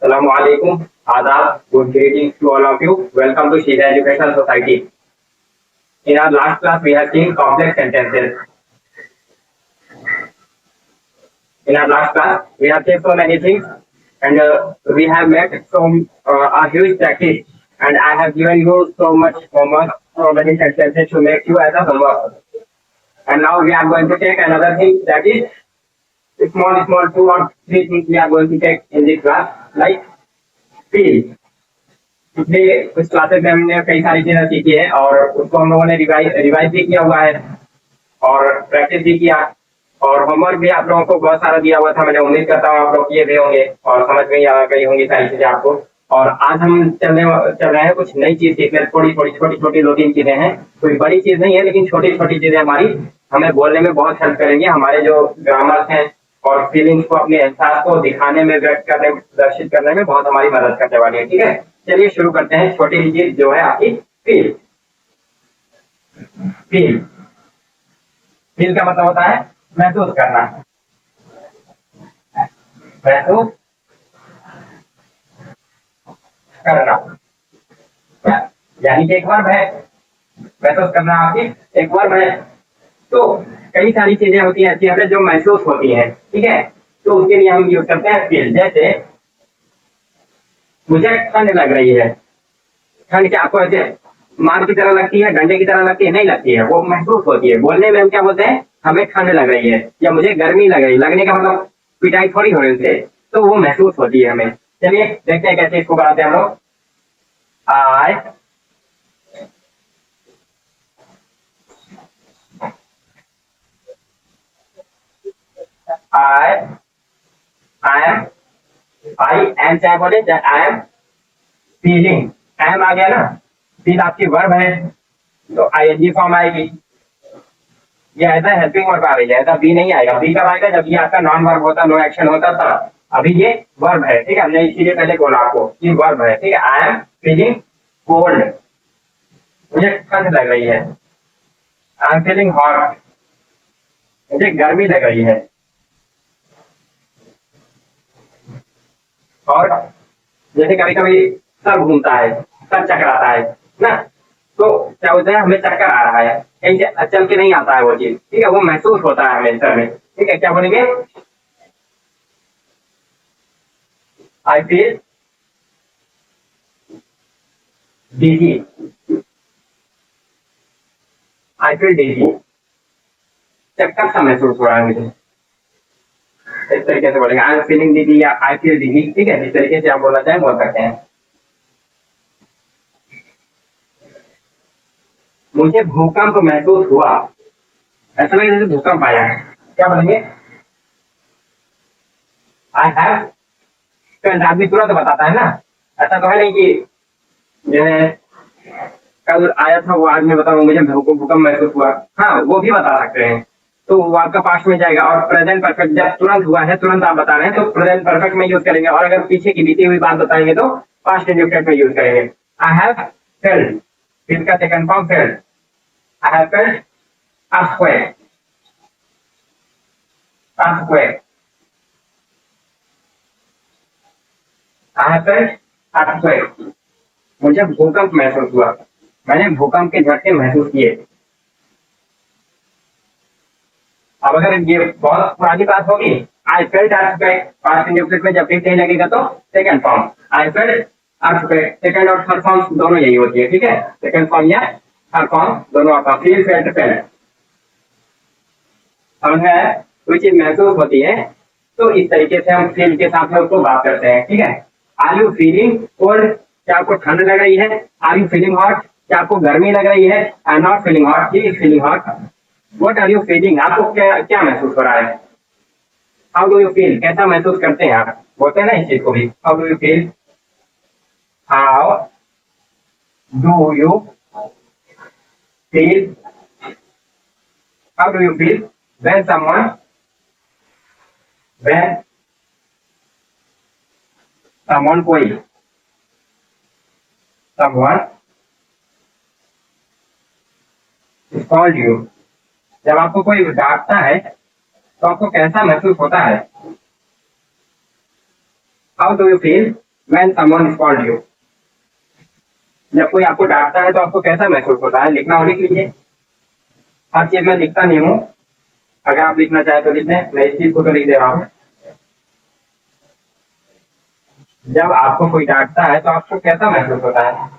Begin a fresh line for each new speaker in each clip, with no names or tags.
Assalamu alaikum, Adab, good greetings to all of you. Welcome to Shida Educational Society. In our last class, we have seen complex sentences. In our last class, we have seen so many things, and we have met a huge practice. And I have given you so much homework, so many sentences to make you as a homework. And now we are going to take another thing, that is small 2 or 3 things we are going to take in this class, like feel. पिछले कुछ classes में हमने कई सारी चीजें सीखी है और उसको हम लोगों ने रिवाइज भी किया हुआ है और प्रैक्टिस भी किया और होमवर्क भी आप लोगों को बहुत सारा दिया हुआ था। मैंने उम्मीद करता हूँ आप लोग किए भी होंगे और समझ में आ गई होंगी सारी चीजें आपको। और आज हम चल रहे हैं कुछ नई चीज सीखने, थोड़ी थोड़ी छोटी छोटी 2-3 चीजें हैं, कोई बड़ी चीज नहीं है, लेकिन छोटी छोटी चीजें हमारी हमें बोलने में बहुत हेल्प करेंगे। हमारे जो ग्रामर्स हैं और फीलिंग्स को, अपने एहसास को दिखाने में, व्यक्त करने, प्रदर्शित करने में बहुत हमारी मदद करने वाली है। ठीक है, चलिए शुरू करते हैं। छोटी सी चीज जो है आपकी फील। फील फील का मतलब होता है महसूस करना, महसूस करना, यानी कि एक वर्ब है। महसूस करना आपकी एक वर्ब है। तो कई सारी चीजें होती हैं ऐसी हमें जो महसूस होती हैं, ठीक है, तो उसके लिए हम यूज करते हैं फील। जैसे मुझे ठंड लग रही है। ठंड क्या आपको ऐसे मार की तरह लगती है, डंडे की तरह लगती है? नहीं लगती है, वो महसूस होती है। बोलने में हम क्या बोलते हैं, हमें ठंड लग रही है या मुझे गर्मी लग रही है। लगने का मतलब पिटाई थोड़ी हो रही है, तो वो महसूस होती है हमें। चलिए देखते हैं कैसे इसको बनाते हैं हम लोग। आई आई आई एम, आई एम चाहे बोले चाहे आई एम फीलिंग, एम आ गया ना, फील आपकी वर्ब है तो आईएनजी फॉर्म आएगी। ये ऐसा हेल्पिंग वर्ब आ रही है, ऐसा बी नहीं आएगा। बी कब आएगा, जब ये आपका नॉन वर्ब होता, नो एक्शन होता तब। अभी ये वर्ब है, ठीक है, हमने इसीलिए पहले बोला आपको ये वर्ब है। ठीक है, आई एम फीलिंग कोल्ड, मुझे ठंड लग रही है। आई एम फीलिंग हॉट, मुझे गर्मी लग रही है। और जैसे कभी कभी सर घूमता है, सर चकराता है ना, तो क्या होता है, हमें चक्कर आ रहा है, कहीं से चल के नहीं आता है वो चीज, ठीक है, वो महसूस होता है हमें सर में। ठीक है, क्या बोलेंगे, I feel digi, I feel डिजी, चक्कर सा महसूस हो रहा है मुझे। इस तरीके से बोलेंगे, आई एम फीलिंग डिजी या आई फील डिजी। ठीक है, जिस तरीके से आप बोलना चाहें बोल सकते हैं। मुझे भूकंप महसूस हुआ, ऐसा लगे जैसे भूकंप आया है। क्या बोलेंगे, आई हैव फेल्ट। आदमी तुरंत बताता है ना, ऐसा तो है नहीं कि जो है कल आया था वो आदमी बताऊंगा मुझे भूकंप महसूस हुआ। हाँ, वो भी बता सकते हैं, तो वो आपका पास्ट में जाएगा। और प्रेजेंट परफेक्ट जब तुरंत हुआ है, तुरंत आप बता रहे हैं, तो प्रेजेंट परफेक्ट में यूज करेंगे। और अगर पीछे की बीती हुई बात बताएंगे तो पास्ट इंडिकेट में यूज करेंगे। आई हैव फेल्ट, इसका second form felt. I have felt earthquake, earthquake, I have felt earthquake, मुझे भूकंप महसूस हुआ, मैंने भूकंप के झटके महसूस किए। अब अगर ये बहुत पुरानी बात होगी, I felt earthquake, past indicate में जब भी कहीं लगेगा तो second form I felt earthquake. Second और थर्ड फॉर्म दोनों यही होती है। ठीक है, सेकंड फॉर्म या थर्ड फॉर्म दोनों आपका फील, फेल्ट, फेल्ट। समझ में आया, कोई चीज महसूस होती है तो इस तरीके से हम फील के साथ में उसको बात करते हैं। ठीक है, आर यू फीलिंग कोल्ड, क्या आपको ठंड लग रही है? आर यू फीलिंग हॉट, क्या आपको गर्मी लग रही है? I am not feeling hot, he is feeling hot. What are you feeling, आपको क्या क्या महसूस हो रहा है? हाउ डू यू फील, कैसा महसूस करते हैं आप? बोलते हैं ना इस चीज को भी, how do you feel, how do you feel, how do you feel when someone, when someone कोई, समवन कॉल्ड यू, जब आपको कोई डांटता है तो आपको कैसा महसूस होता है? How do you feel when someone scold you. जब कोई आपको डांटता है तो आपको कैसा महसूस होता है? लिखना हो लिख लीजिए। हर चीज में लिखता नहीं हूँ, अगर आप लिखना चाहें तो लिख दें, मैं इस चीज को तो लिख दे रहा हूँ। जब आपको कोई डांटता है तो आपको कैसा महसूस होता है?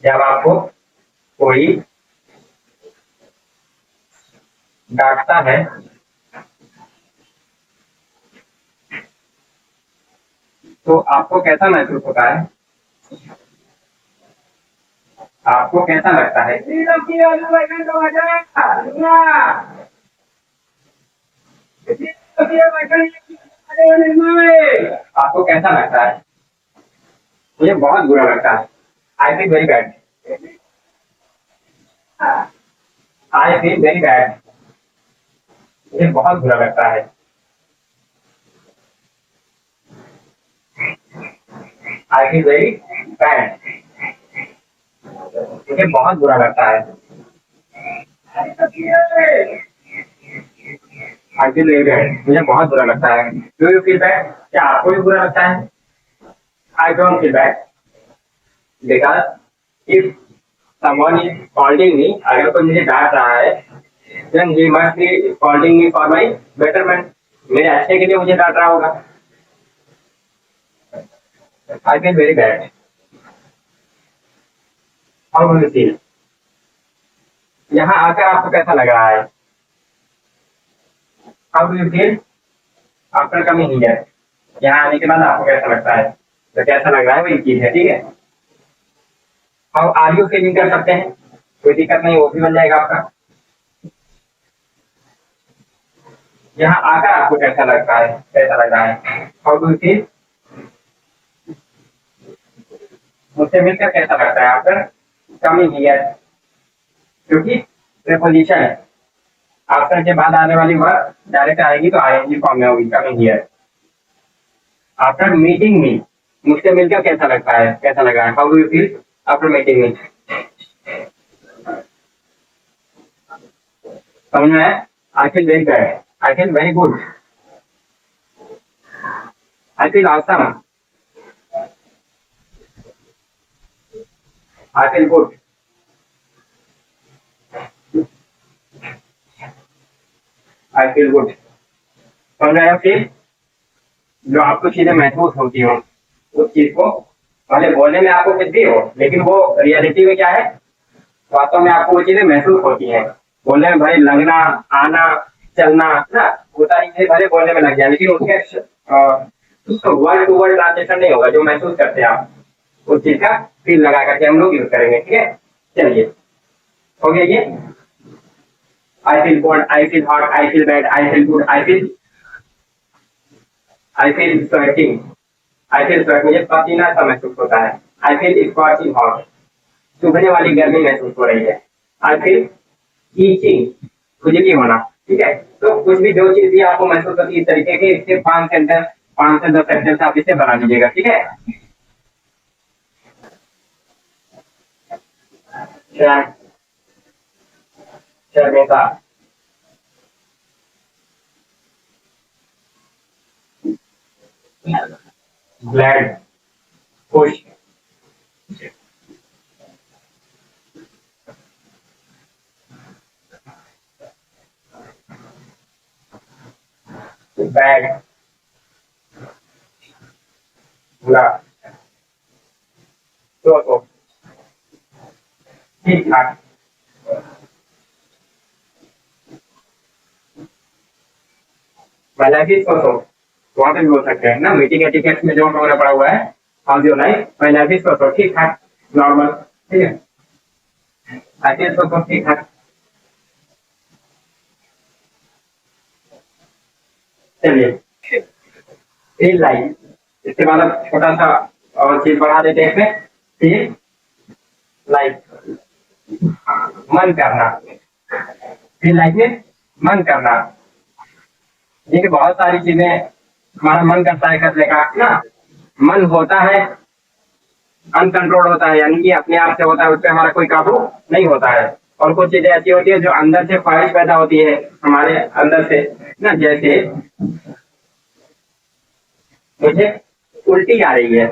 जब आपको कोई डांटता है तो आपको कैसा महसूस होता है? आपको कैसा लगता है? आपको कैसा लगता है? मुझे बहुत बुरा लगता है। I feel very bad. I feel very bad. मुझे बहुत बुरा लगता है। I feel very bad. मुझे बहुत बुरा लगता है। I feel very bad. मुझे बहुत बुरा लगता है। Do you feel bad? क्या आपको भी बुरा लगता है? I don't feel bad because if someone is scolding me, अगर कोई मुझे डांट रहा है, then he must be scolding me for my betterment. मेरे अच्छे के लिए मुझे डांट रहा होगा। I feel very bad. How do you feel? यहाँ आकर आपको कैसा लग रहा है? How do you feel? After coming here, यहाँ आने के बाद आपको कैसा लगता है? तो कैसा लग रहा है वही चीज है, ठीक है। हाउ आर यू फीलिंग कर सकते हैं, कोई दिक्कत नहीं, वो भी बन जाएगा आपका। यहाँ आकर आपको कैसा लगता है, कैसा लग रहा है? How do you feel? मुझसे मिलकर कैसा लगता है आफ्टर कमिंग हियर, क्योंकि प्रीपोजिशन है, आफ्टर के बाद आने वाली वर्ड डायरेक्ट आएगी तो आईएनजी फॉर्म में होगी, coming here. After meeting me, मुझसे मिलकर कैसा लगता है, कैसा लगा है? How do you feel after meeting me? समझ में है? I feel very bad, I feel very good, I feel awesome, I feel good, I feel good. समझ रहे हो? फील जो आपको चीजें महसूस होती हो, उस चीज को पहले बोलने में आपको कुछ भी हो, लेकिन वो रियलिटी में क्या है, वास्तव में आपको वो चीजें महसूस होती हैं। बोलने में भले लगना, आना, चलना ना, वो सारी चीजें भले बोलने में लग जाए, लेकिन उसके वर्ड टू वर्ड ट्रांसलेशन नहीं होगा। जो महसूस करते हैं आप उस चीज का फील लगा करके हम लोग यूज करेंगे, ठीक है। चलिए, हो गया ये। I feel cold, I feel hot, I feel bad, I feel good, I feel sweating, I feel sweat, मुझे पसीना सा महसूस होता है। आई फील स्कॉचिंग हॉट, चुभने वाली गर्मी महसूस हो रही है। आई फील ईचिंग, खुजली होना, ठीक है। तो कुछ भी जो चीज भी आपको महसूस होती है इस तरीके के, इसके 5 सेंटेंस, 5 से 10 सेंटेंस आप इसे बना दीजिएगा, ठीक है। शर्मिता, ग्लैड, खुश, बैड, बुरा, तो ठीक ठाक, पहला भी तो वहां पे भी बोल सकते हैं ना, मीटिंग एटिकेट्स में जो उन्होंने पढ़ा हुआ है, हाउ यू लाइक, पहला भी तो ठीक ठाक, नॉर्मल, ठीक है। ऐसे तो ठीक ठाक। चलिए, फील लाइक, इसके बाद अब छोटा सा और चीज बढ़ा देते हैं इसमें। फील लाइक, मन करना, फील लाइक में मन करना। देखिए बहुत सारी चीजें हमारा मन करता है करने का ना, मन होता है अनकंट्रोल होता है, यानी कि अपने आप से होता है, उस पर हमारा कोई काबू नहीं होता है। और कुछ चीजें ऐसी होती है जो अंदर से ख्वाहिश पैदा होती है हमारे अंदर से ना, जैसे मुझे उल्टी आ रही है,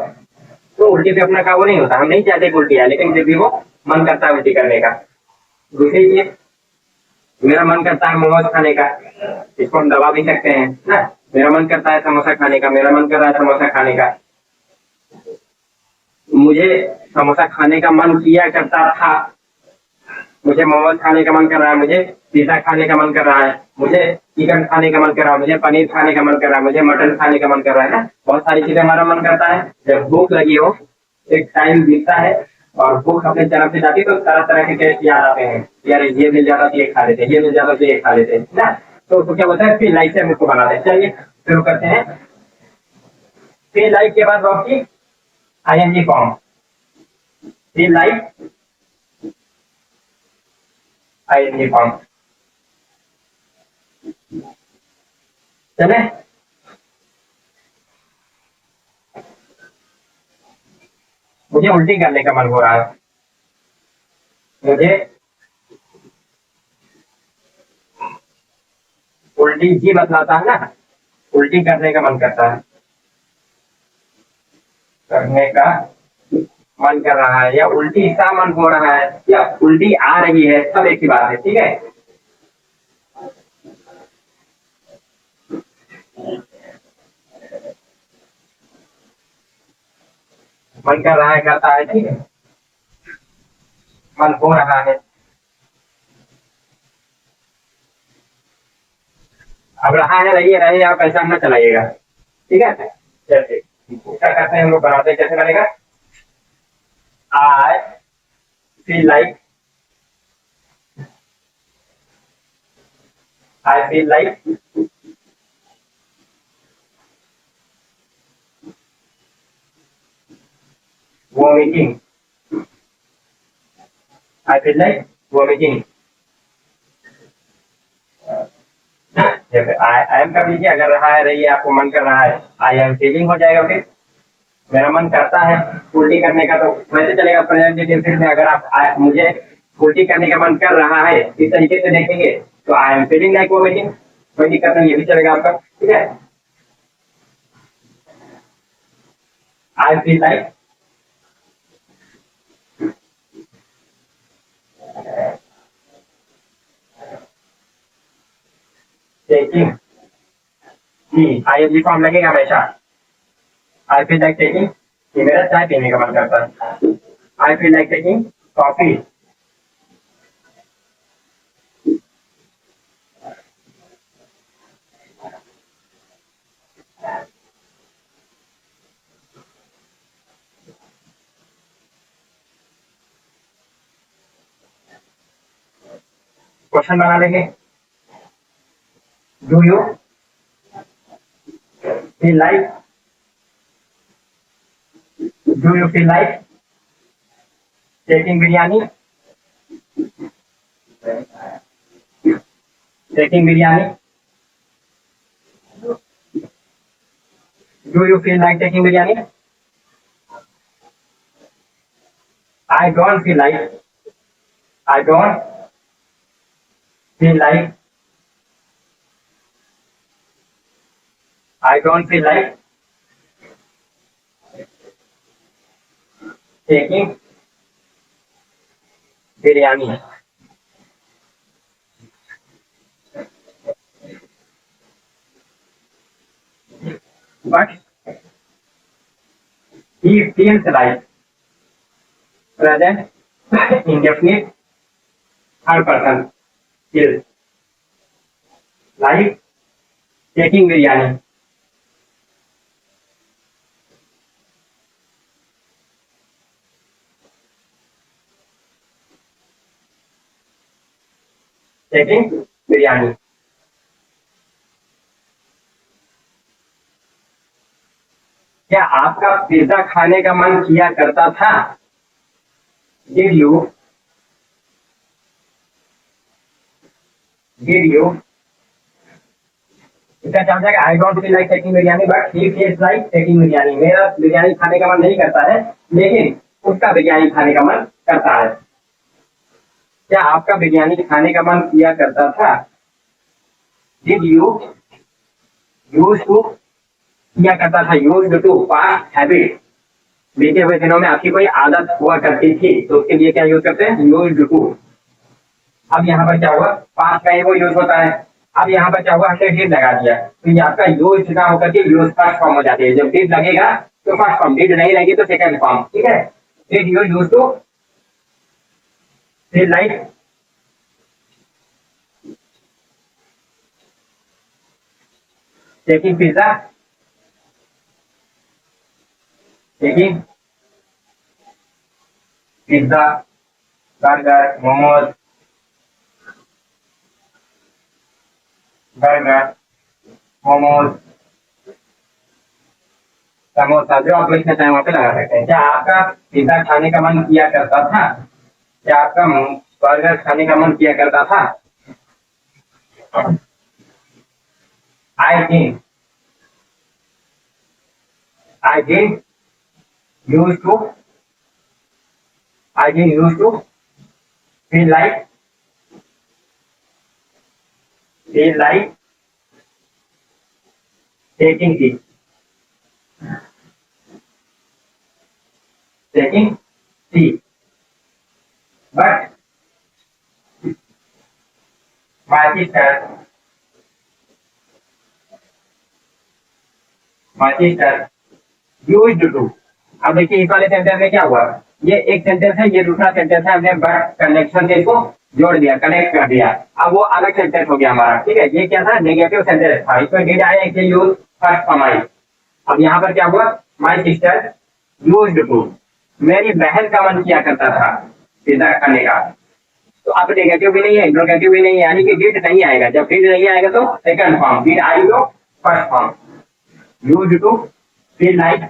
तो उल्टी पे अपना काबू नहीं होता, हम नहीं चाहते कि उल्टी आए, लेकिन फिर भी वो मन करता है उल्टी करने का। दूसरी चीज, मेरा मन करता है मोमोज खाने का, इसको हम दबा भी सकते हैं ना। मेरा मन करता है समोसा खाने का, मेरा मन कर रहा है समोसा खाने का, मुझे समोसा खाने का मन किया करता था, मुझे मोमोज खाने का मन कर रहा है, मुझे पिज्जा खाने का मन कर रहा है, मुझे चिकन खाने का मन कर रहा है, मुझे पनीर खाने का मन कर रहा है, मुझे मटन खाने का मन कर रहा है ना। बहुत सारी चीजें हमारा मन करता है। जब भूख लगी हो, एक टाइम बीतता है और भूख अपने चरम पे जाती है, तो तरह तरह के टेस्ट याद आते हैं, यार ये मिल जाता तो ये खा लेते, ये मिल जाता तो ये खा लेते ना। तो क्या बोलता है, फिर लाइफ से मुझको बनाते हैं। चलिए शुरू करते हैं। फिर लाइफ के बाद आपकी आईएनजी फॉर्म, फिर लाइफ आईएनजी फॉर्म। चले, मुझे उल्टी करने का मन हो रहा है, मुझे उल्टी जी बतलाता है ना, उल्टी करने का मन करता है, करने का मन कर रहा है, या उल्टी सा मन हो रहा है, या उल्टी आ रही है, सब एक ही बात है। ठीक है, मन कर रहा है, करता है, ठीक है, मन हो रहा है। अब रहा है, रहिए रहे, आप ऐसा न चलाइएगा, ठीक है। जैसे क्या करते हैं हम लोग, बनाते हैं, कैसे बनेगा, आई feel like, I feel like vomiting, I feel like vomiting। जैसे आई एम कर लीजिए, अगर रहा है रही है, आपको मन कर रहा है, आई एम फीलिंग हो जाएगा। फिर मेरा मन करता है उल्टी करने का, तो वैसे चलेगा प्रेजेंट में। अगर मुझे उल्टी करने का मन कर रहा है, इस तरीके से देखेंगे तो I am feeling like vomiting, कोई दिक्कत नहीं, ये भी चलेगा आपका, ठीक है। आई फील लाइक टेकिंग, जी आई एन जी फॉर्म लगेगा हमेशा। आई फील लाइक टेकिंग, ये मेरा चाय पीने का मन करता है। I feel like taking coffee, question बना लेंगे। Do you feel like, do you feel like taking biryani, taking biryani, do you feel like taking biryani. I don't feel like, I don't feel like, I don't feel like taking biryani. But he feels like present indefinite third person feels like taking biryani, taking biryani। क्या आपका pizza खाने का मन किया करता था? Did you इसका क्या हो जाएगा, I don't feel like taking biryani but he feels like taking biryani. मेरा बिरयानी खाने का मन नहीं करता है, लेकिन उसका बिरयानी खाने का मन करता है। क्या आपका बिरयानी खाने का मन किया करता था? डिड यू यूज टू किया करता था, यूज टू पास्ट हैबिट, बीते हुए दिनों में आपकी कोई आदत हुआ करती थी, तो उसके लिए क्या यूज करते हैं? Use to. अब यहाँ पर क्या हुआ? पास्ट का ही वो यूज होता है। अब यहाँ पर क्या हुआ? हमने डिड लगा दिया, तो ये आपका यूज ना होकर के यूज फर्स्ट फॉर्म हो जाती है। जब डिड लगेगा तो फर्स्ट फॉर्म, डिड नहीं लगी तो सेकंड फॉर्म। ठीक है, did you use to feel like taking pizza, taking pizza, burger, momos, burger, momos, samosa, जो आप लिखना चाहें वहां पे लगा सकते हैं। क्या आपका पिज्जा खाने का मन किया करता था? क्या आपका बर्गर खाने का मन किया करता था? I think I did use to I did use to feel like taking tea, taking tea, but my sister my sister used to. अब देखिए इस वाले सेंटेंस में क्या हुआ? ये एक सेंटेंस है, ये दूसरा सेंटेंस है, हमने बट कनेक्शन से इसको जोड़ दिया, कनेक्ट कर दिया। अब वो अलग सेंटेंस हो गया हमारा। ठीक है, ये क्या था? नेगेटिव सेंटेंस था, इसमें डिड आया, इससे यूज फर्स्ट फॉर्म आई। अब यहाँ पर क्या हुआ? माई सिस्टर यूज्ड टू, मेरी बहन का मन किया करता था पिज्जा खाने का। तो अब नेगेटिव भी नहीं है, इंट्रोगेटिव भी नहीं है, यानी कि डिड नहीं आएगा। जब डिड नहीं आएगा तो सेकंड फॉर्म, डिड आई तो first form. Used to feel like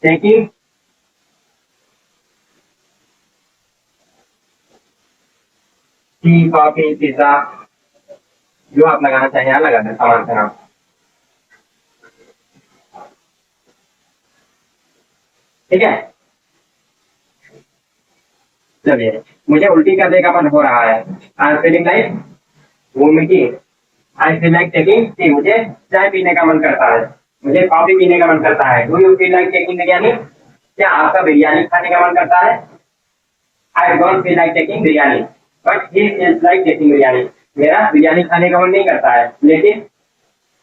taking tea, coffee, pizza, जो आप लगाना चाहिए यहाँ लगा दें सामान का नाम। ठीक है, चलिए, मुझे उल्टी करने का मन हो रहा है। I am feeling like vomiting, I feel like taking T, मुझे चाय पीने का मन करता है, मुझे कॉफी पीने का मन करता है। Do you feel like taking biryani? क्या आपका बिरयानी खाने का मन करता है? I don't feel like taking biryani, but he feels like taking biryani. मेरा बिरयानी खाने का मन नहीं करता है, लेकिन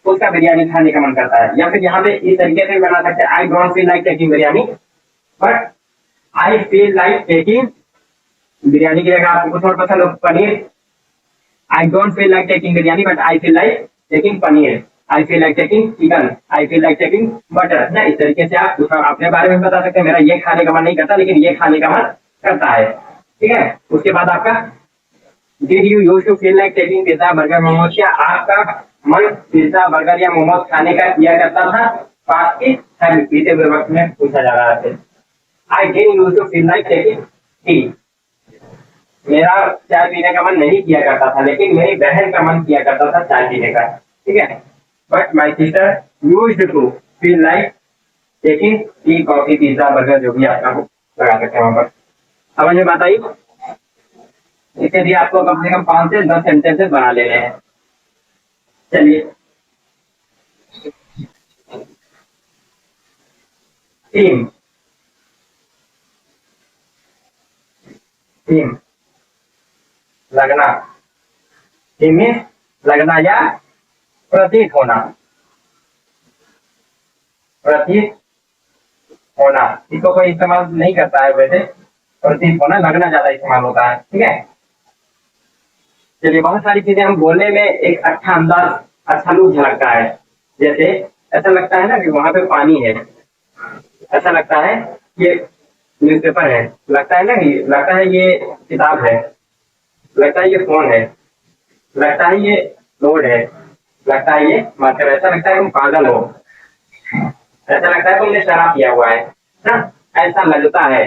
उसका बिरयानी खाने का मन करता है। या फिर यहाँ पे इस तरीके से भी बना सकते हैं, I don't feel like taking biryani, but I feel like taking biryani की जगह आपको कुछ और पसंद हो, paneer. I don't feel like taking biryani, but I feel like taking paneer. I feel like taking chicken, I feel like taking butter. ना, इस तरीके से आप अपने बारे में बता सकते हैं, मेरा ये खाने का मन नहीं करता, लेकिन ये खाने का मन करता है। ठीक है, उसके बाद आपका did you use to feel like taking pizza, burger, momos? क्या आपका मन पिज्जा, बर्गर या मोमोज खाने का किया करता था? पास्ट की हैबिट, बीते हुए वक्त में पूछा जा रहा है। I did use to feel like taking tea, मेरा चाय पीने का मन नहीं किया करता था, लेकिन मेरी बहन का मन किया करता था चाय पीने का। ठीक है, but my sister used to feel like taking tea, coffee, pizza, burger, जो भी आपका हो लगा सकते हैं वहां पर। समझ में बात आई? इसके लिए आपको कम से कम 5 से 10 सेंटेंसेस बना लेने हैं। चलिए, टीम, टीम, लगना, टीम में लगना या प्रतीत होना, प्रतीत होना, इसको कोई इस्तेमाल नहीं करता है वैसे, प्रतीत होना, लगना ज्यादा इस्तेमाल होता है। ठीक है, चलिए, बहुत सारी चीजें हम बोलने में एक अच्छा अंदाज, अच्छा लुक झलकता है। जैसे ऐसा लगता है ना कि वहां पे पानी है, ऐसा लगता है ये न्यूज़पेपर है, लगता है ना कि लगता है ये किताब है, लगता है ये फोन है, लगता है ये रोड है, लगता है ये मार्केट, ऐसा लगता है तुम पागल हो, ऐसा लगता है तुमने शराब किया हुआ है ना, ऐसा लगता है।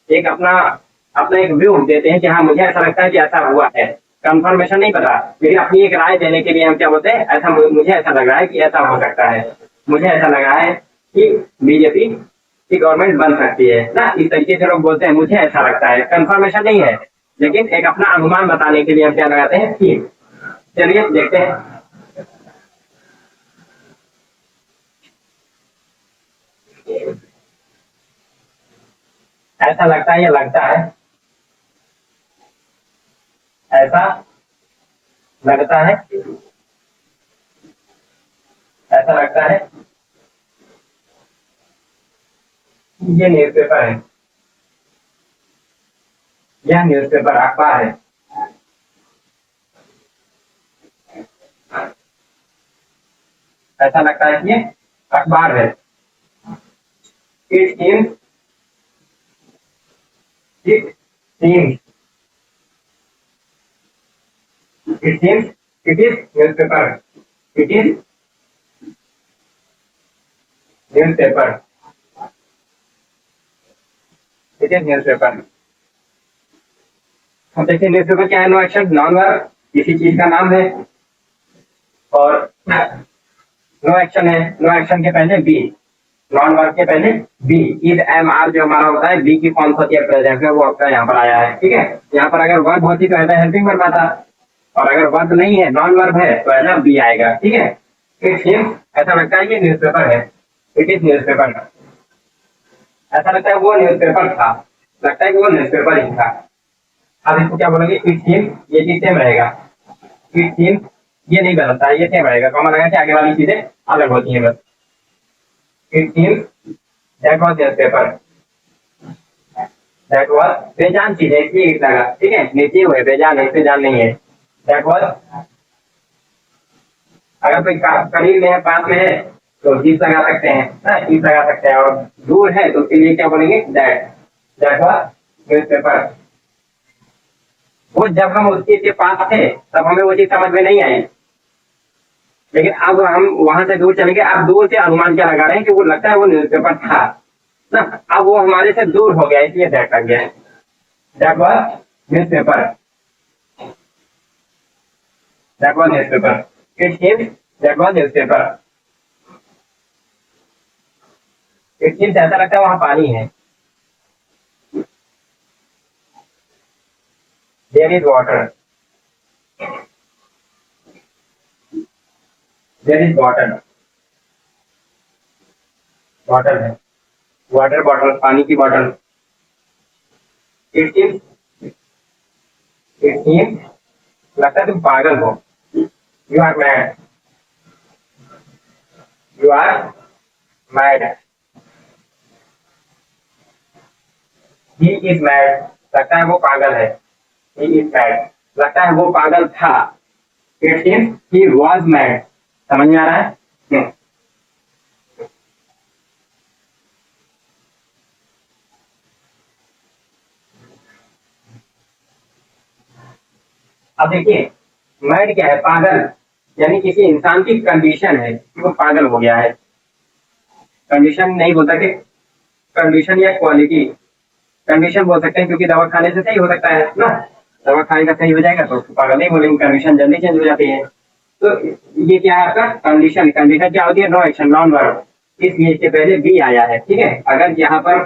एक अपना अपना एक व्यू देते हैं कि हाँ मुझे ऐसा लगता है कि ऐसा हुआ है, कंफर्मेशन नहीं पता, लेकिन अपनी एक राय देने के लिए हम क्या बोलते हैं, ऐसा मुझे ऐसा लग रहा है कि ऐसा हो सकता है, मुझे ऐसा लग रहा है कि बीजेपी कि गवर्नमेंट बन सकती है ना, इस तरीके से लोग बोलते हैं, मुझे ऐसा लगता है, कंफर्मेशन नहीं है, लेकिन एक अपना अनुमान बताने के लिए हम क्या लगाते हैं, थीम। चलिए देखते हैं। ऐसा लगता है या लगता है, ऐसा लगता है, ऐसा लगता है, ये न्यूज़पेपर है, यह न्यूज़पेपर अखबार है, ऐसा लगता है कि ये अखबार है। It seems, it seems, it seems, it is newspaper, it is newspaper, it is newspaper. अब देखिए न्यूज़पेपर क्या है, नो एक्शन, नॉन वर्ब, किसी चीज का नाम है, और नो एक्शन है, नो एक्शन के पहले बी, नॉन वर्ब के पहले बी, इज एम आर जो हमारा होता है, बी की फॉर्म होती है प्रेजेंट में, वो आपका यहाँ पर आया है, ठीक है। यहाँ पर अगर वर्ब होती तो ऐसा हेल्पिंग वर्ब आता, और अगर वर्ब नहीं है, नॉन वर्ब है, तो ऐसा बी आएगा, ठीक है। इट सीम्स, ऐसा लगता है कि न्यूज़पेपर है, इट इज न्यूज़पेपर, ऐसा लगता है वो न्यूज़पेपर था, लगता है कि वो न्यूज़पेपर ही था। अब इसको क्या बोलोगे, इट सीम्स, ये चीज सेम रहेगा, इट सीम्स, ये नहीं बदलता है, ये सेम रहेगा, कॉमन लगा के आगे वाली चीजें अलग होती हैं बस। It seems that was newspaper, that was बेजान चीज है, इसलिए इट लगा, ठीक है, नीचे हुए बेजान है, बेजान नहीं है। दैट वाज, अगर कोई करीब में है, पास में है, तो दिस लगा सकते हैं ना, इस लगा सकते हैं, और दूर है तो उसके लिए क्या बोलेंगे, दैट, दैट वाज न्यूज़पेपर। वो जब हम उस चीज के पास थे तब हमें वो चीज समझ में नहीं आई, लेकिन अब हम वहां से दूर चले गए, अब दूर से अनुमान क्या लगा रहे हैं कि वो लगता है वो न्यूज़पेपर था ना, अब वो हमारे से दूर हो गया, इसलिए दैट लग गया है। That was newspaper, that was newspaper, it seems that was newspaper. It seems ऐसा लगता है वहां पानी है, there is water, there is water, water है, वाटर बॉटल, पानी की bottle. It seems, it seems, लगता है तुम पागल हो, you are mad, you are mad, he is mad, लगता है वो पागल है, ही इज मैड, लगता है वो पागल था। It seems he was mad, समझ में आ रहा है। अब देखिए, मैड क्या है, पागल, यानी किसी इंसान की कंडीशन है कि वो पागल हो गया है, कंडीशन नहीं बोलता कि, कंडीशन या क्वालिटी, कंडीशन बोल सकते हैं क्योंकि दवा खाने से सही हो सकता है ना, दवा खाने का सही हो जाएगा तो उसको पागल नहीं बोलेंगे, कंडीशन जल्दी चेंज हो जाती है। तो ये क्या है आपका कंडीशन, कंडीशन क्या होती है, नो एक्शन, नॉन वर्ब, इसलिए इसके पहले बी आया है, ठीक है। अगर यहाँ पर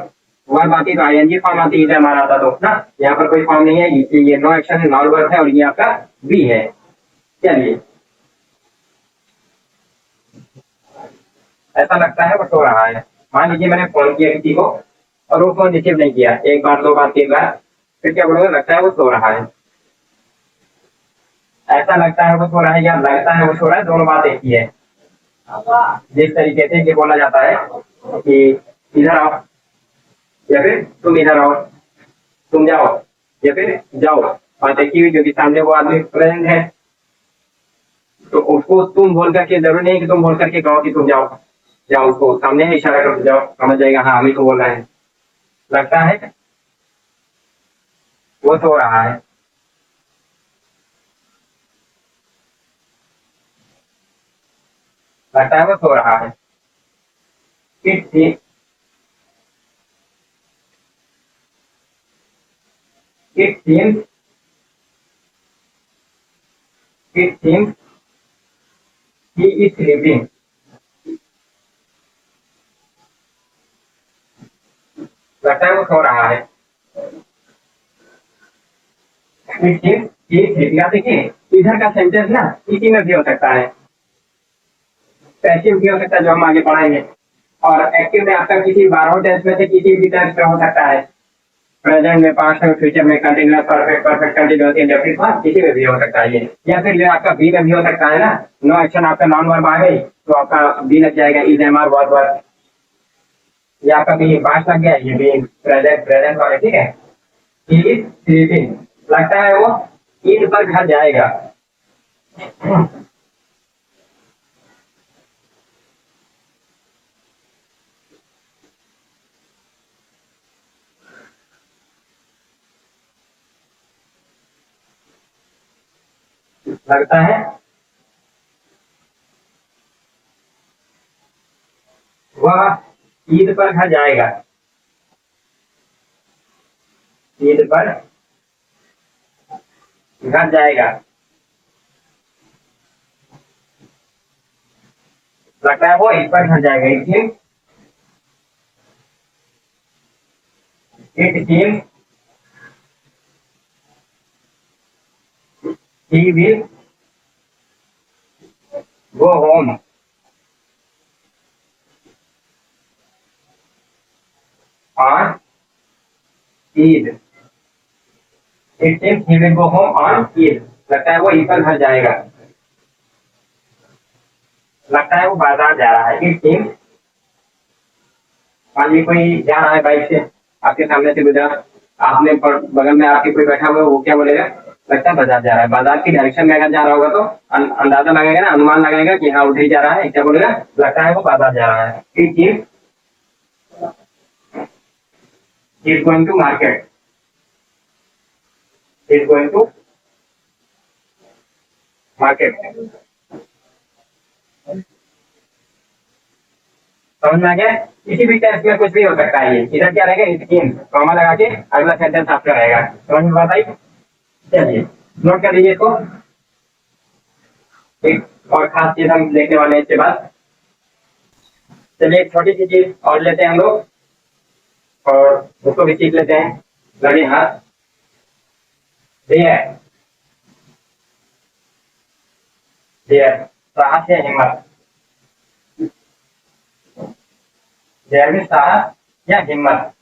वर्ब आती तो आईएनजी फॉर्म आती, इधर हमारा आता तो ना, यहाँ पर कोई फॉर्म नहीं है, ये नो एक्शन है, नॉन वर्ब है, और ये आपका बी है। चलिए, ऐसा लगता है वो सो रहा है, मान लीजिए मैंने फोन किया किसी को और वो फोन रिसीव नहीं किया, एक बार, दो बार, तीन बार, फिर क्या बोलोगे, लगता है वो सो रहा है, ऐसा लगता है वो सो रहा है, या लगता है वो सो रहा है, दोनों बात एक ही है। जिस तरीके से ये बोला जाता है कि इधर आओ, या फिर तुम इधर आओ, तुम जाओ, या फिर जाओ, बात एक ही हुई, क्योंकि सामने वो आदमी प्रेजेंट है, तो उसको तुम बोल करके जरूरी नहीं कि तुम बोल करके कहो कि तुम जाओ, जाओ, उसको सामने ही इशारा करो, जाओ, समझ जाएगा हाँ हमें तो बोल रहा है। लगता है वो सो रहा है, लगता है वो सो रहा है। It it seems, it seems he is sleeping, लगता है वो सो रहा है। या देखिए, इधर का सेंटेंस ना इसी में भी हो सकता है, पैसिव भी हो सकता है जो हम आगे पढ़ाएंगे, और एक्टिव में आपका किसी 12 टेंस में से किसी भी टेंस में हो सकता है। प्रेजेंट में, पास्ट में, फ्यूचर में, continuous, perfect, perfect continuous, indefinite हाँ किसी में भी हो सकता है ये। या फिर जो आपका बी में भी हो सकता है ना, नो एक्शन आपका नॉन वर्ब आ गई तो आपका बी लग जाएगा, is am are verb verb. ये आपका बी पास्ट लग गया, ये बी प्रेजेंट प्रेजेंट वाले, ठीक है। ही इज स्लीपिंग, लगता है वो ईद पर घर जाएगा। लगता है वह ईद पर घर जाएगा। ईद पर घर जाएगा। लगता है वो ईद पर घर जाएगा। It seems he will go home on Eid. It seems he will go home on Eid, लगता है वो ईद पर घर जाएगा। लगता है वो बाजार जा रहा है। इट सीम्स, मान लीजिए कोई जा रहा है बाइक से, आपके सामने से गुजरा, आपने बगल में आपके कोई बैठा हुआ है, वो क्या बोलेगा? लगता है बाजार जा रहा है। बाजार की डायरेक्शन में अगर जा रहा होगा तो अंदाजा लगाएगा ना, अनुमान लगाएगा कि हाँ उधर ही जा रहा है, क्या बोलेगा? लगता है वो बाजार जा रहा है। It is going to market. Is going to market. समझ में आ गया? किसी भी टेंस में कुछ भी हो सकता है। ये इधर क्या रहेगा? स्कीम कॉमा लगा के अगला सेंटेंस आपका रहेगा। समझ में बात आई? चलिए नोट कर लीजिए इसको। एक और खास चीज हम देखने वाले हैं इसके बाद। चलिए एक छोटी सी चीज और लेते हैं हम लोग, और उसको भी सीख लेते हैं। लगे हाथ है, साहस है, हिम्मत। देयर में साहस या हिम्मत।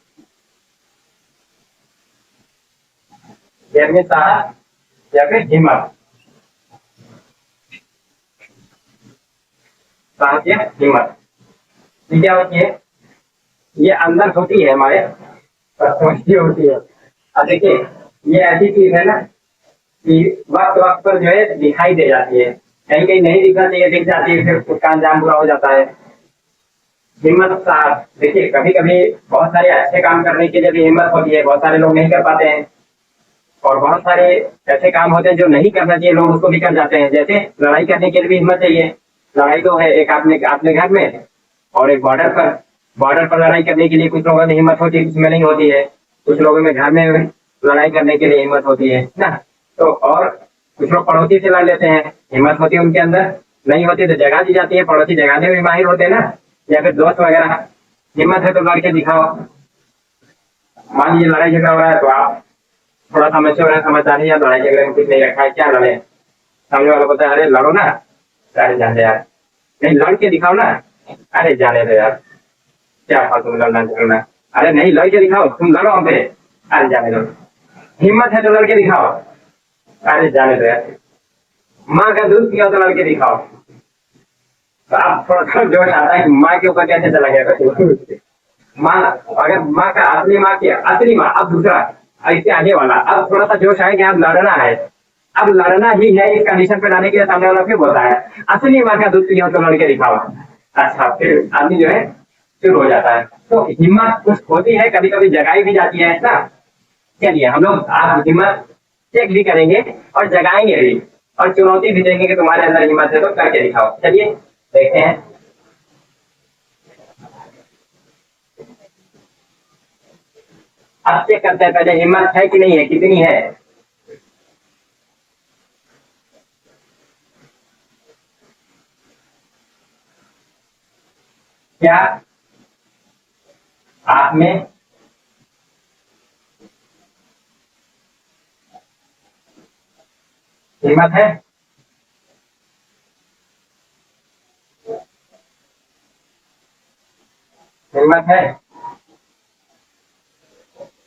देयर में साहस या फिर हिम्मत। साहस या हिम्मत, ये क्या होती है? ये अंदर होती है हमारे, समझती होती है। अब देखिए, ये ऐसी चीज है ना कि वक्त वक्त पर जो है दिखाई दे जाती है, कहीं कहीं नहीं दिखना चाहिए, दिख जाती है, फिर उसका अंजाम बुरा हो जाता है। हिम्मत साहस, देखिए कभी कभी बहुत सारे अच्छे काम करने के लिए भी हिम्मत होती है, बहुत सारे लोग नहीं कर पाते हैं। और बहुत सारे ऐसे काम होते हैं जो नहीं करना चाहिए, लोग उसको भी कर जाते हैं। जैसे लड़ाई करने के लिए भी हिम्मत चाहिए। लड़ाई तो है एक आपने अपने घर में, और एक बॉर्डर पर। बॉर्डर पर लड़ाई करने के लिए कुछ लोगों में हिम्मत होती है, कुछ में नहीं होती है। कुछ लोगों में घर में लड़ाई करने के लिए हिम्मत होती है ना। तो और कुछ लोग पड़ोसी से लड़ लेते हैं, हिम्मत होती है उनके अंदर। नहीं होती तो जगा दी जाती है, पड़ोसी जगाने में भी माहिर होते हैं ना, या फिर दोस्त वगैरह। हिम्मत है तो लड़के दिखाओ। मान लीजिए लड़ाई झगड़ा हो रहा है तो आप थोड़ा समझते हो, समझदारी या लड़ाई झगड़े में कुछ नहीं रखा है, क्या लड़े? सामने वाला बोलता है अरे लड़ो ना, अरे जाने यार, नहीं लड़ के दिखाओ ना, अरे जाने दो यार, क्या फालतू में लड़ना झगड़ना, अरे नहीं लड़ के दिखाओ, तुम लड़ो हम पे, अरे जाने दो। हिम्मत है तो लड़के दिखाओ, अरे जाने दो यार। माँ का दूध पियो तो लड़के दिखाओ। तो आप थोड़ा थोड़ा जोश आता है कि माँ के ऊपर कैसे चला गया कुछ। माँ, अगर माँ का असली माँ की असली माँ, अब दूसरा इसके आगे वाला, अब थोड़ा सा जोश आए कि अब लड़ना है, अब लड़ना ही है, इस कंडीशन पे लाने के लिए सामने वाला क्यों बोलता है असली माँ का दूध पियो तो लड़के दिखाओ। अच्छा फिर आदमी जो है शुरू हो जाता है। तो हिम्मत कुछ होती है, कभी कभी जगाई भी जाती है ना। चलिए हम लोग आप हिम्मत चेक भी करेंगे और जगाएंगे भी, और चुनौती भी देंगे कि तुम्हारे अंदर हिम्मत है तो करके दिखाओ। चलिए देखते हैं। अब चेक करते हैं पहले हिम्मत है कि नहीं है, कितनी है। क्या आप में हिम्मत है? हिम्मत है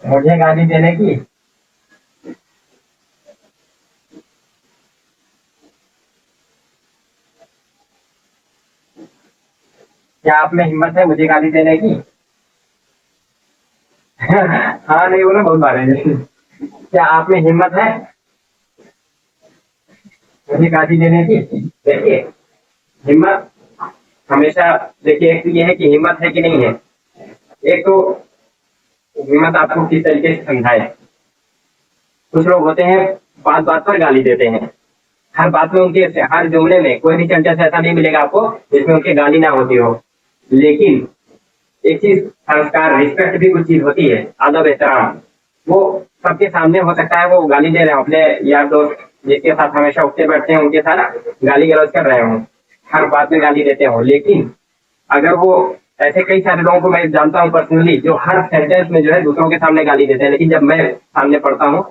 मुझे गाली देने की? क्या आप में हिम्मत है मुझे गाली देने की? हाँ नहीं बोला बहुत बार है। क्या आप में हिम्मत है मुझे गाली देने की? देखिए, हिम्मत हमेशा, देखिए एक तो ये है कि हिम्मत है कि नहीं है। एक तो हिम्मत आपको किस तरीके से समझाए। कुछ लोग होते हैं बात बात पर गाली देते हैं। हर बात में उनके, हर जुमले में कोई भी सेंटेंस ऐसा नहीं मिलेगा आपको जिसमें उनकी गाली ना होती हो। लेकिन एक चीज, संस्कार, रिस्पेक्ट भी कुछ चीज होती है, अदब एहतराम। वो सबके सामने हो सकता है वो गाली दे रहे हो अपने यार दोस्त जिसके साथ हमेशा उठते बैठते हैं उनके साथ गाली गलौज कर रहे हो, हर बात में गाली देते हो। लेकिन अगर वो, ऐसे कई सारे लोगों को मैं जानता हूँ पर्सनली जो हर सेंटेंस में जो है दूसरों के सामने गाली देते हैं, लेकिन जब मैं सामने पढ़ता हूँ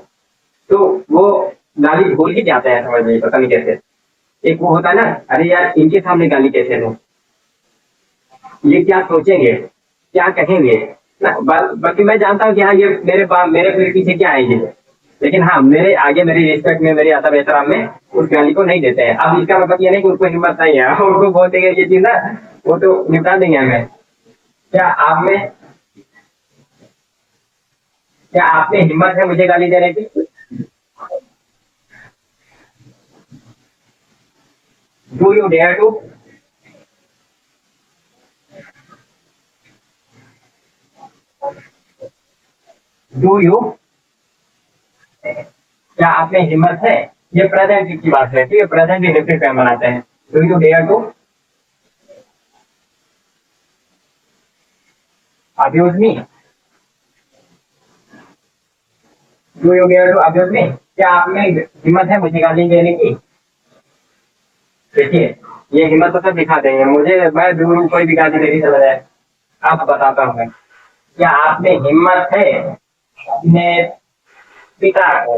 तो वो गाली भूल ही जाते हैं, समझ नहीं, पता नहीं कैसे। एक वो होता है ना, अरे यार इनके सामने गाली कैसे दूं, ये क्या सोचेंगे, क्या कहेंगे ना। बाकी मैं जानता हूँ कि हाँ ये मेरे पीठ पीछे क्या आएंगे, लेकिन हाँ मेरे आगे, मेरी रिस्पेक्ट में, मेरी अदब एहतराम में उस गाली को नहीं देते हैं। अब इसका मतलब ये नहीं कि उनको हिम्मत नहीं है, उनको बोल देंगे ये चीज ना, वो तो निपटा देंगे हमें। क्या आप में, क्या आप में हिम्मत है मुझे गाली देने की? Do you dare to? Do you, क्या आप में हिम्मत है? ये प्रेजेंट की बात है, ठीक है, प्रेजेंट इंडेफिनिट टाइम बनाते हैं। Do you dare to abuse me? Do you dare to abuse me? क्या आप में हिम्मत है मुझे गाली देने की? देखिए, ये हिम्मत तो सब दिखा देंगे मुझे, मैं दूर हूँ, कोई भी गाली देनी चला जाए। अब बताता हूँ मैं, क्या आप में हिम्मत है अपने पिता को,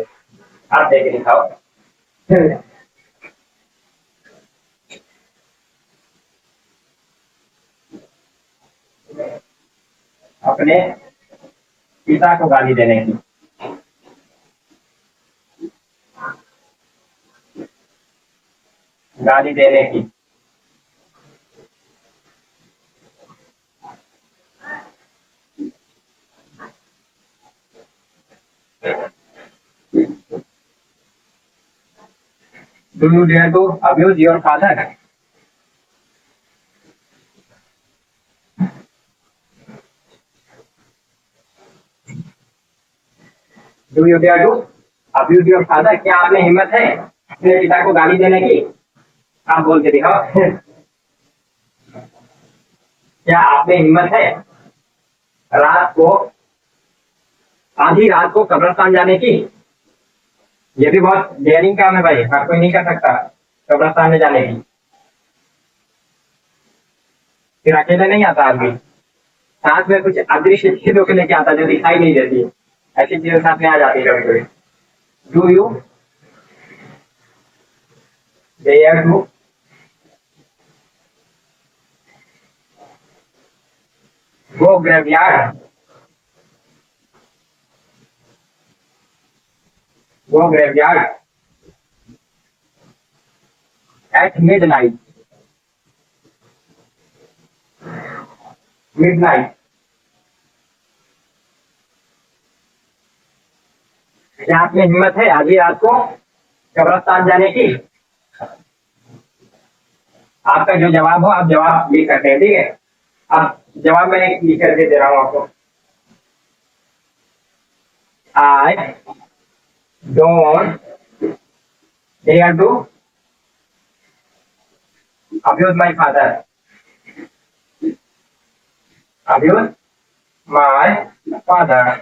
आप देख दिखाओ। अपने पिता को गाली देने की? गाली देने की? Do you dare to abuse your father? Do you dare to abuse your father? क्या आप में हिम्मत है अपने पिता को गाली देने की? आप बोल के दिखाओ। क्या आप में हिम्मत है रात को, आधी रात को कब्रिस्तान जाने की? ये भी बहुत डेयरिंग काम है भाई, हर कोई नहीं कर सकता कब्रिस्तान में जाने की। फिर अकेले नहीं आता आदमी, साथ में कुछ अदृश्य चीजों को लेके आता जो दिखाई नहीं देती, ऐसी चीजें साथ में आ जाती है कभी कभी। Do you dare to go graveyard? Go graveyard at midnight? Midnight, क्या आप में हिम्मत है आधी रात को कब्रिस्तान जाने की? आपका जो जवाब हो आप जवाब लिख सकते हैं, ठीक है। अब जवाब मैं लिख करके दे रहा हूँ आपको। I don't dare to abuse my father. Abuse my father.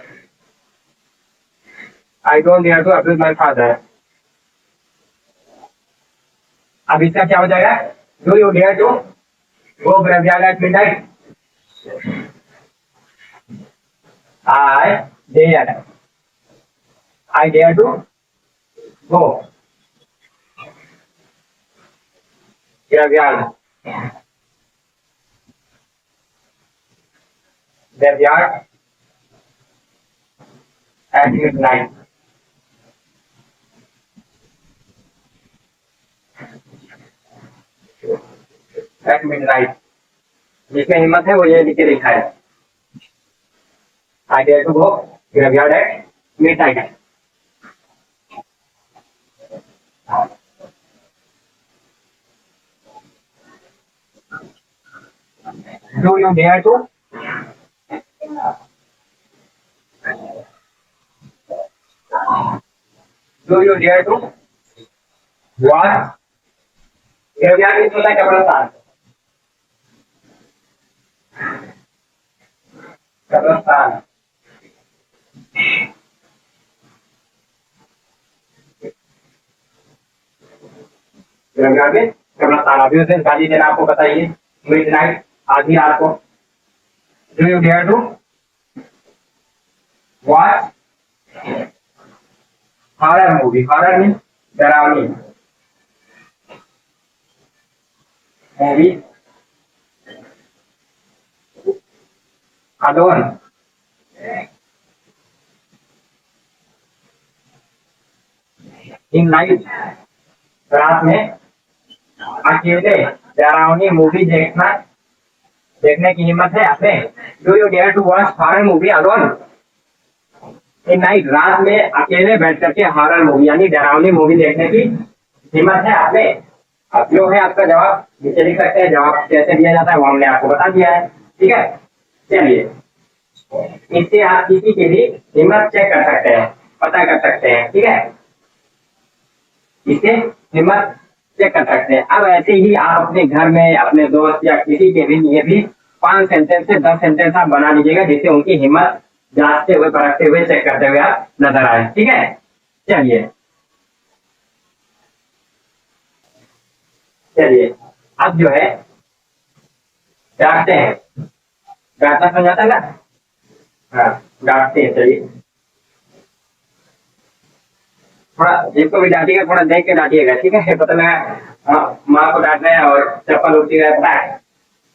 I don't dare to abuse my father. अब इसका क्या हो जाएगा? Do you dare to go graveyard at midnight? I dare, I dare to go Graveyard. Graveyard at midnight. At midnight. जिसमें हिम्मत है वो ये लिख के लिखा है। I dare to go graveyard at midnight. Do you dare to? Do you dare to? What? Graveyard is होता है कब्रिस्तान। कब्रिस्तान। गraveyard में कब्रिस्तान। अभी उस दिन गाली देना आपको बताइए। मिडनाइट आधी रात को। Do you dare to? What? Horror movie. Horror means डरावनी movie. Alone. In night. रात में अकेले डरावनी मूवी देखने की हिम्मत है आपने? Do you dare to watch horror movie alone in night? रात में अकेले बैठ करके हॉरर मूवी यानी डरावनी मूवी देखने की हिम्मत है आपने? अब जो है आपका जवाब नीचे लिख सकते हैं। जवाब कैसे दिया जाता है वो हमने आपको बता दिया है। ठीक है, चलिए इससे आप किसी की भी हिम्मत चेक कर सकते हैं, पता कर सकते हैं। ठीक है, इससे हिम्मत चेक कर सकते हैं। अब ऐसे ही आप अपने घर में अपने दोस्त या किसी के भी लिए भी 5 सेंटेंस से 10 सेंटेंस आप बना लीजिएगा जिससे उनकी हिम्मत जांचते हुए, परखते हुए, चेक करते हुए आप नजर आए। ठीक है, चलिए अब जो है डांटते हैं। डांटना समझाता है ना? हाँ, डांटते हैं। चलिए थोड़ा जिसको भी डांटिएगा थोड़ा देख के डांटिएगा। ठीक है, पता लगा माँ को डांटना है और चप्पल उठती है फैट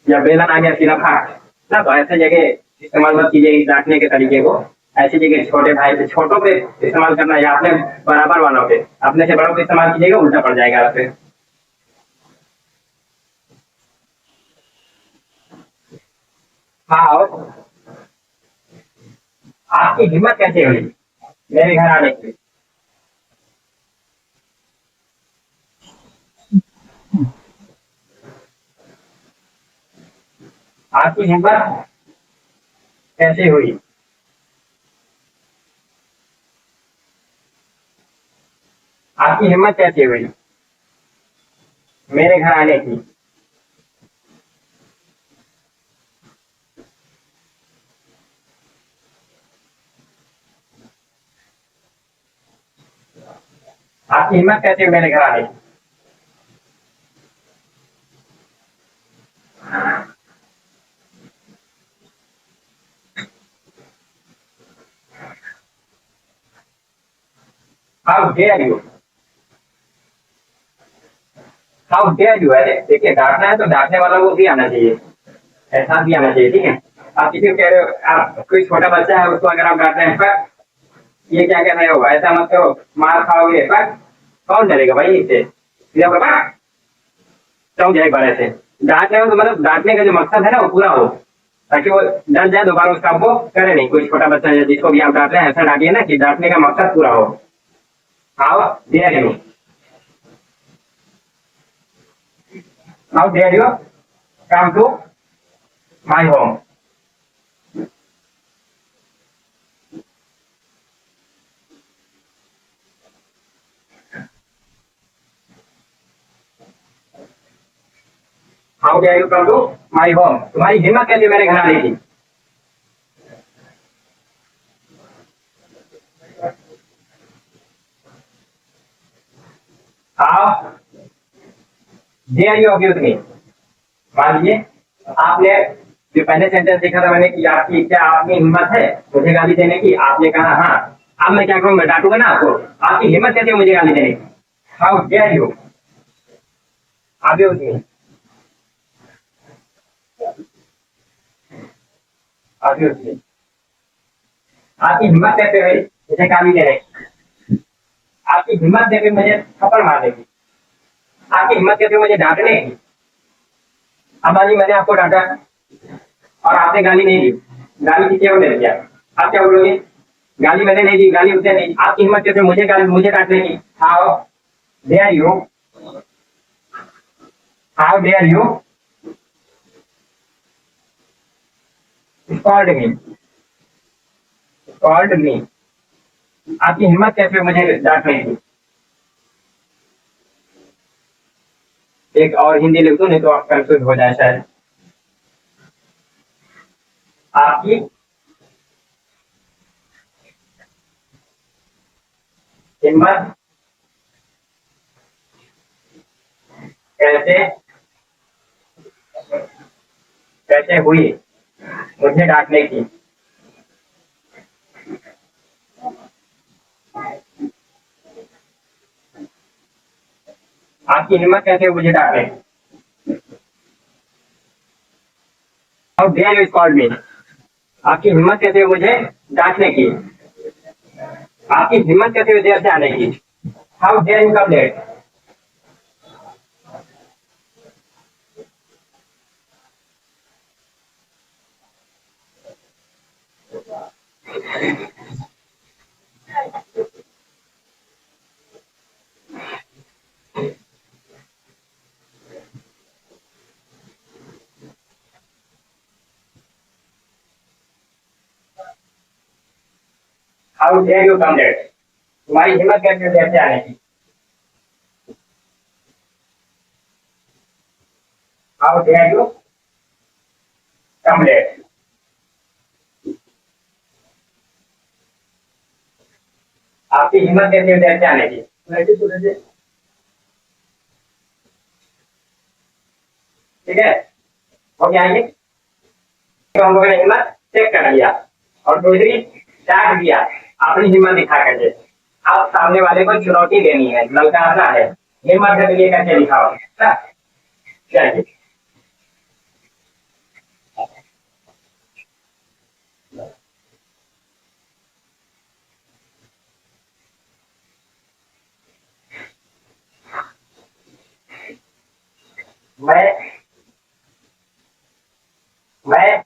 या बेलन आ गया सीधा फाट ना, तो ऐसे जगह इस्तेमाल मत कीजिए इस डांटने के तरीके को। ऐसी जगह छोटे भाई पे, छोटों पे इस्तेमाल करना या अपने बराबर वालों पे, अपने से बड़ों पे इस्तेमाल कीजिएगा उल्टा पड़ जाएगा आपसे। हाँ, आपकी हिम्मत कैसे हुई मेरे घर आने की? आपकी हिम्मत कैसे हुई? आपकी हिम्मत कैसे हुई मेरे घर आने की? आपकी हिम्मत कैसे हुई मेरे घर आने की? How dare you? How dare you? अरे देखिए, डांटना है तो डांटने वाला वो भी आना चाहिए, एहसास भी आना चाहिए। ठीक है, आप किसी को कह रहे हो, आप कोई छोटा बच्चा है उसको अगर आप डांट रहे हैं पर ये क्या कह रहे हो, ऐसा मत करो, मार खाओगे, पर कौन डरेगा भाई इससे? समझ एक बार ऐसे डांट रहे हो तो मतलब डांटने का जो मकसद है ना वो पूरा हो, ताकि वो डर जाए, दोबारा उस काम को करे नहीं। कोई छोटा बच्चा है जिसको भी आप डांट रहे हैं ऐसा डांटिए ना कि डांटने का मकसद पूरा हो। How dare you? How dare you come to my home? How dare you come to my home? तुम्हारी हिम्मत कैसे मेरे घर आने की? How dare you abuse me? मान लीजिए आपने जो पहले सेंटेंस देखा था मैंने कि आपकी क्या आपकी हिम्मत है मुझे गाली देने की, आपने कहा हाँ। अब मैं क्या करूं, मैं डांटूंगा ना आपको। आपकी हिम्मत कैसे मुझे गाली देने की? How dare you? Obviously, obviously. आपकी हिम्मत कैसे हुई मुझे गाली दे रही? आपकी हिम्मत कैसे मुझे थप्पड़ मार देगी? आपकी हिम्मत कैसे मुझे डांटने की? अम्बानी मैंने आपको डांटा और आपने गाली नहीं दी। गाली किसी और ने दिया। आप क्या बोलोगे? गाली मैंने नहीं दी, गाली उसने दी। आपकी हिम्मत कैसे मुझे डांटने की? How dare you? How dare you called me? Called me? आपकी हिम्मत कैसे मुझे डांटने की? एक और हिंदी लिख दो, नहीं तो आप कंफ्यूज हो जाए शायद। आपकी हिम्मत कैसे कैसे हुई मुझे डांटने की? आपकी हिम्मत कैसे हुई मुझे डांटने की? How dare you called me? आपकी हिम्मत कैसे हुई मुझे डांटने की? आपकी हिम्मत कैसे हुई देर से आने की? How dare you come late? How dare you come late? तुम्हारी हिम्मत कैसे हुई देर से आने की? How dare you come late? आपकी हिम्मत कैसे हुई देर से आने की? ठीक है, हो गया ये। तो हम लोगों ने हिम्मत चेक कर लिया और दूसरी डांट दिया अपनी हिम्मत दिखा करके। अब सामने वाले को चुनौती देनी है, ललकारना है। हिम्मत है तो ये करके दिखाओ ना। चलिए, मैं मैं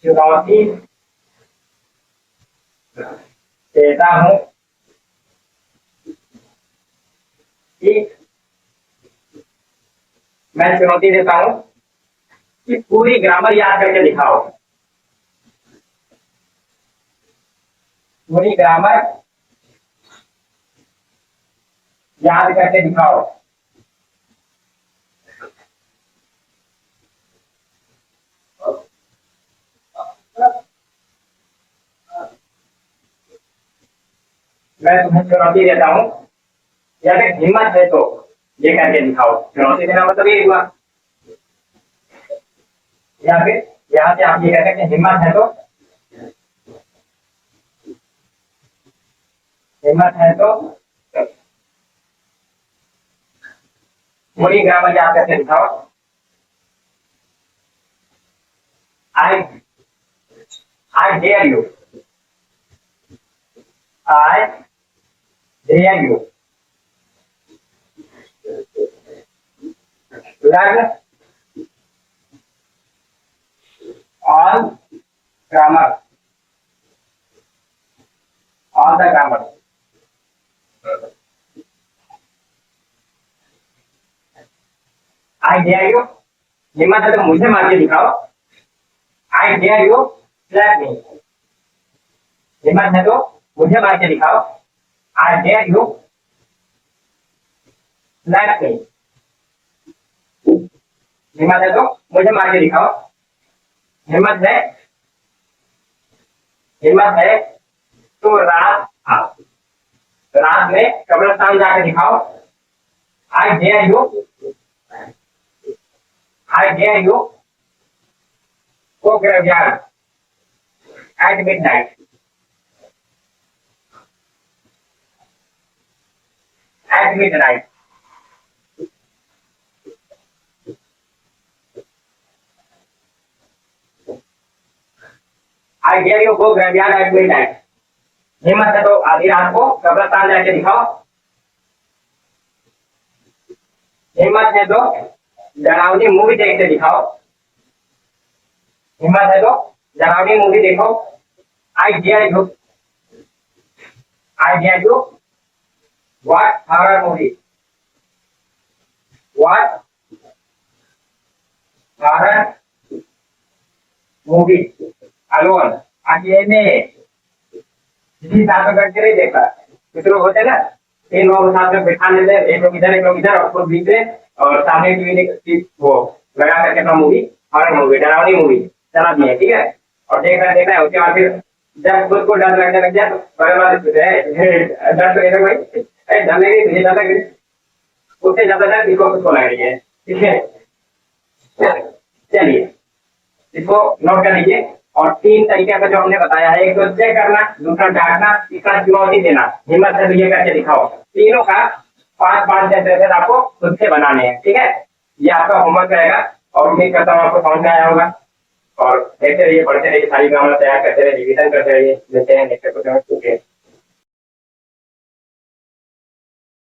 चुनौती देता हूँ कि मैं चुनौती देता हूँ कि पूरी ग्रामर याद करके दिखाओ। पूरी ग्रामर याद करके दिखाओ। मैं तुम्हें चुनौती देता हूँ, या फिर हिम्मत है तो ये करके दिखाओ। चुनौती देना मतलब ये हुआ। या फिर यहाँ से आप ये कह सकते हैं हिम्मत है तो, हिम्मत है तो पूरी ग्रामर याद करके दिखाओ। I I dare you. I dare you learn all grammar, all the grammar. I dare you, हिम्मत है तो मुझे मार के दिखाओ। I dare you slap me, हिम्मत है तो मुझे मार के दिखाओ। I dare you slap me, हिम्मत है तो मुझे मार के दिखाओ। हिम्मत है, हिम्मत है तो रात आओ, रात में कब्रिस्तान जाकर दिखाओ। I dare you, I dare you go graveyard at midnight at midnight. I dare you go graveyard at midnight. हिम्मत है तो आधी रात को कब्रिस्तान जाके दिखाओ। हिम्मत है तो डरावनी मूवी देख के दिखाओ। हिम्मत है तो डरावनी मूवी देखो। I dare you. I dare you. What horror movie? What horror movie? Alone. अकेले किसी साथ में करके नहीं देखा। कुछ लोग होते हैं ना, तीन लोग साथ में बैठा लेते हैं, एक लोग इधर और बीच में, और सामने टीवी वो लगा करके अपना मूवी, हॉरर मूवी, डरावनी मूवी चला दिए, ठीक है। और देखना है उसके बाद फिर जब खुद को डर लगने लग जाए तो बगल वाले पूछते हैं डर तो भाई, डर लगी तुझे ज्यादा, उससे ज्यादा डर इसको खुद को लग रही है, ठीक है। चलिए इसको नोट कर लीजिए। और तीन तरीके का जो हमने बताया है, एक तो चेक करना, दूसरा डांटना, तीसरा चुनौती देना। हिम्मत से ये करके दिखाओ। तीनों का 5-5 सेंटेंसेस आपको खुद से बनाने हैं, ठीक है। ये आपका होमवर्क रहेगा और उम्मीद करता हूँ आपको समझ में आया होगा। और देखते रहिए, पढ़ते रहिए, सारी ग्रामर तैयार करते रहिए, रिविजन करते रहिए। मिलते हैं नेक्स्ट एपिसोड में।